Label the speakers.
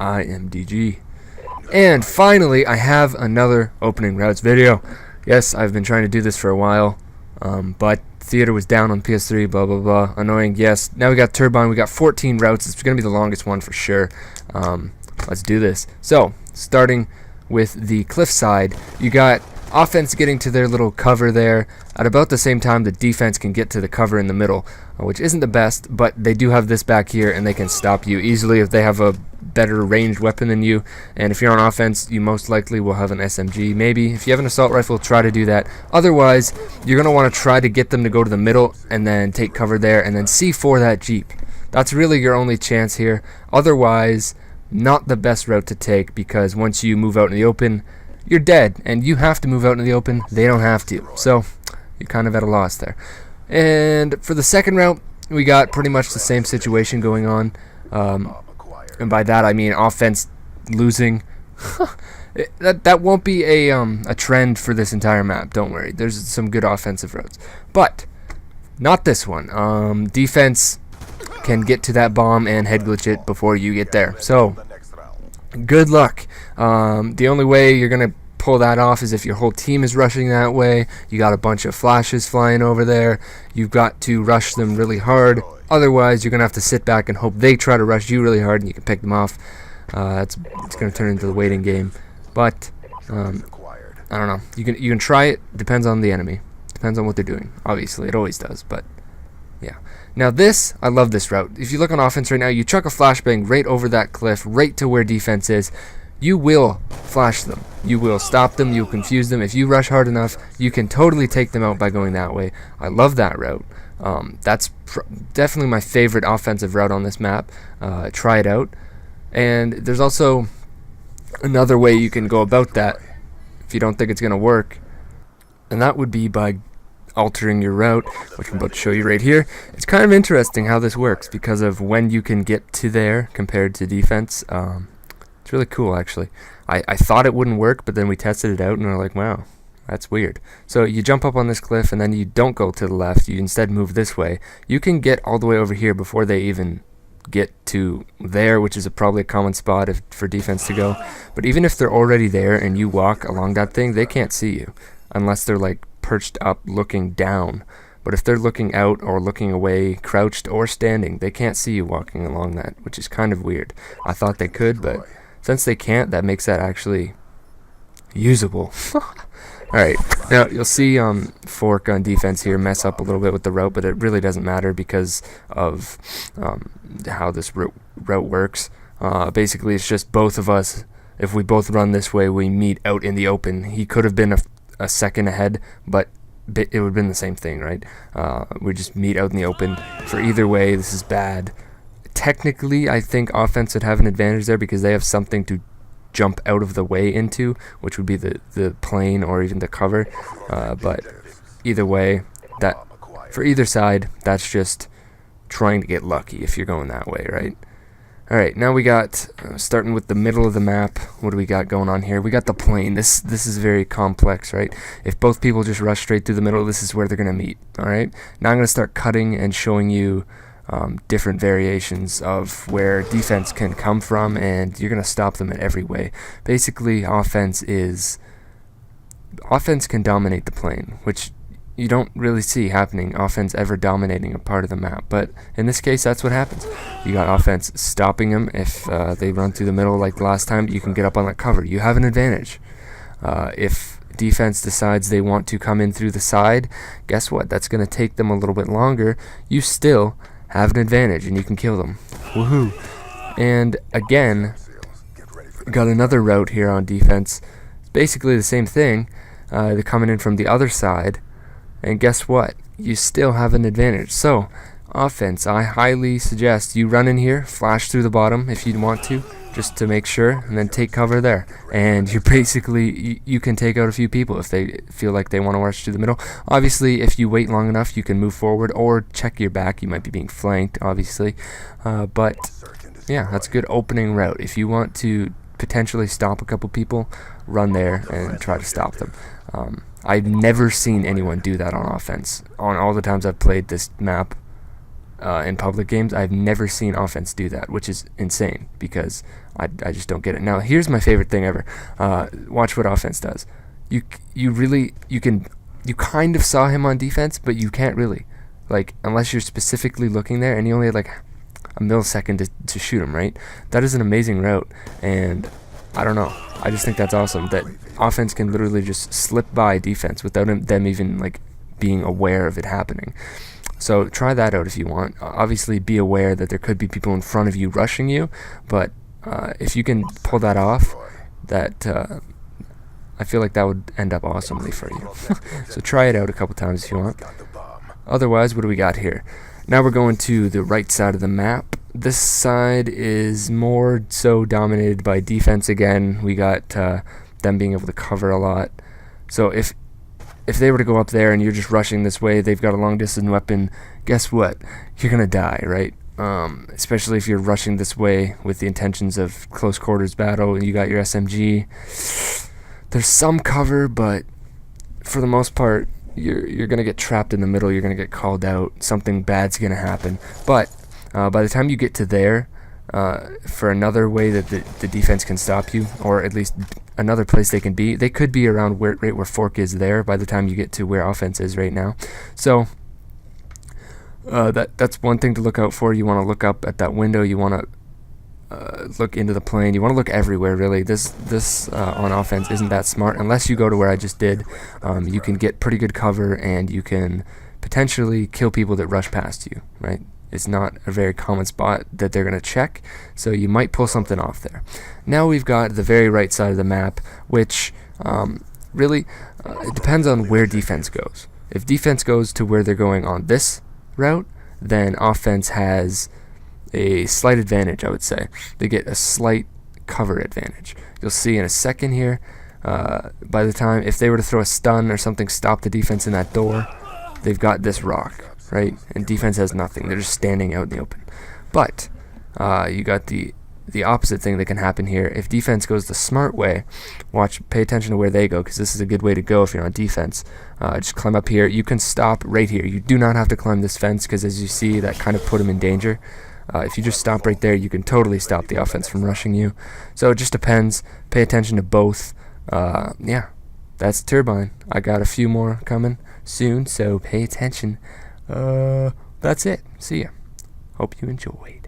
Speaker 1: I am DG. And finally, I have another opening routes video. Yes, I've been trying to do this for a while, but Theater was down on PS3, blah, blah, blah. Annoying, yes. Now we got Turbine. We got 14 routes. It's going to be the longest one for sure. Let's do this. So, starting with the cliffside, you got offense getting to their little cover there at about the same time the defense can get to the cover in the middle, which isn't the best, but they do have this back here and they can stop you easily if they have a better ranged weapon than you. And if you're on offense, you most likely will have an SMG. Maybe if you have an assault rifle, try to do that. Otherwise, you're going to want to try to get them to go to the middle and then take cover there and then C4 that Jeep. That's really your only chance here. Otherwise, not the best route to take, because once you move out in the open, you're dead, and you have to move out in the open. They don't have to, so you're kind of at a loss there. And for the second route, we got pretty much the same situation going on, and by that I mean offense losing. that won't be a trend for this entire map. Don't worry, there's some good offensive routes, but not this one. Defense can get to that bomb and head glitch it before you get there. So good luck. The only way you're gonna pull that off is if your whole team is rushing that way. You got a bunch of flashes flying over there. You've got to rush them really hard. Otherwise, you're gonna have to sit back and hope they try to rush you really hard, and you can pick them off. It's gonna turn into the waiting game. But I don't know. You can try it. Depends on the enemy. Depends on what they're doing. Obviously, it always does. But yeah. Now this, I love this route. If you look on offense right now, you chuck a flashbang right over that cliff, right to where defense is. You will flash them. You will stop them. You'll confuse them. If you rush hard enough, you can totally take them out by going that way. I love that route. That's definitely my favorite offensive route on this map. Try it out. And there's also another way you can go about that if you don't think it's going to work. And that would be by altering your route, which I'm about to show you right here. It's kind of interesting how this works because of when you can get to there compared to defense. It's really cool, actually. I thought it wouldn't work, but then we tested it out and we're like, wow, that's weird. So you jump up on this cliff and then you don't go to the left. You instead move this way. You can get all the way over here before they even get to there, which is probably a common spot for defense to go. But even if they're already there and you walk along that thing, they can't see you unless they're like perched up looking down. But if they're looking out or looking away, crouched or standing, they can't see you walking along that, which is kind of weird. I thought they could, but since they can't, that makes that actually usable. Alright, now you'll see Fork on defense here mess up a little bit with the route, but it really doesn't matter because of how this route works. Basically, it's just both of us. If we both run this way, we meet out in the open. He could have been a second ahead, but it would have been the same thing, right? We just meet out in the open. For either way, this is bad. Technically, I think offense would have an advantage there because they have something to jump out of the way into, which would be the plane or even the cover. But either way, that for either side, that's just trying to get lucky if you're going that way, right? Alright, now we got, starting with the middle of the map, what do we got going on here? We got the plane. This is very complex, right? If both people just rush straight through the middle, this is where they're going to meet, alright? Now I'm going to start cutting and showing you different variations of where defense can come from, and you're going to stop them in every way. Basically, offense can dominate the plane, which you don't really see happening, offense ever dominating a part of the map, but in this case that's what happens. You got offense stopping them. If they run through the middle like the last time, you can get up on that cover. You have an advantage. If defense decides they want to come in through the side, guess what? That's going to take them a little bit longer. You still have an advantage and you can kill them. Woohoo! And again, got another route here on defense. It's basically the same thing. They're coming in from the other side. And guess what? You still have an advantage. So, offense, I highly suggest you run in here, flash through the bottom if you want to, just to make sure, and then take cover there. And you're basically, you can take out a few people if they feel like they want to rush through the middle. Obviously, if you wait long enough, you can move forward or check your back. You might be being flanked, obviously. But, yeah, that's a good opening route. If you want to potentially stop a couple people, run there and try to stop them. I've never seen anyone do that on offense. On all the times I've played this map, in public games. I've never seen offense do that, which is insane because I just don't get it. Now, here's my favorite thing ever. Watch what offense does. You kind of saw him on defense, but you can't really, like, unless you're specifically looking there, and you only had like a millisecond to shoot him, right? That is an amazing route, and I don't know. I just think that's awesome that offense can literally just slip by defense without them even like being aware of it happening. So try that out if you want. Obviously, be aware that there could be people in front of you rushing you, but if you can pull that off, that I feel like that would end up awesomely for you. So try it out a couple times if you want. Otherwise, what do we got here? Now we're going to the right side of the map. This side is more so dominated by defense again. We got them being able to cover a lot. So if they were to go up there and you're just rushing this way, they've got a long distance weapon, guess what? You're going to die, right? Especially if you're rushing this way with the intentions of close quarters battle and you got your SMG. There's some cover, but for the most part, you're going to get trapped in the middle. You're going to get called out. Something bad's going to happen. But by the time you get to there, for another way that the defense can stop you, or at least another place they can be, they could be around right where Fork is there by the time you get to where offense is right now. So that's one thing to look out for. You want to look up at that window. You want to look into the plane. You want to look everywhere, really. This on offense isn't that smart unless you go to where I just did. You can get pretty good cover and you can potentially kill people that rush past you, right? It's not a very common spot that they're going to check, so you might pull something off there. Now we've got the very right side of the map, which really it depends on where defense goes. If defense goes to where they're going on this route, then offense has a slight advantage, I would say. They get a slight cover advantage. You'll see in a second here, by the time, if they were to throw a stun or something, stop the defense in that door, they've got this rock, right? And defense has nothing. They're just standing out in the open. But you got the opposite thing that can happen here. If defense goes the smart way, pay attention to where they go, because this is a good way to go if you're on defense. Just climb up here. You can stop right here. You do not have to climb this fence, because as you see, that kind of put them in danger. If you just stop right there, you can totally stop the offense from rushing you. So it just depends. Pay attention to both. Yeah, that's Turbine. I got a few more coming soon, so pay attention. That's it. See ya. Hope you enjoyed.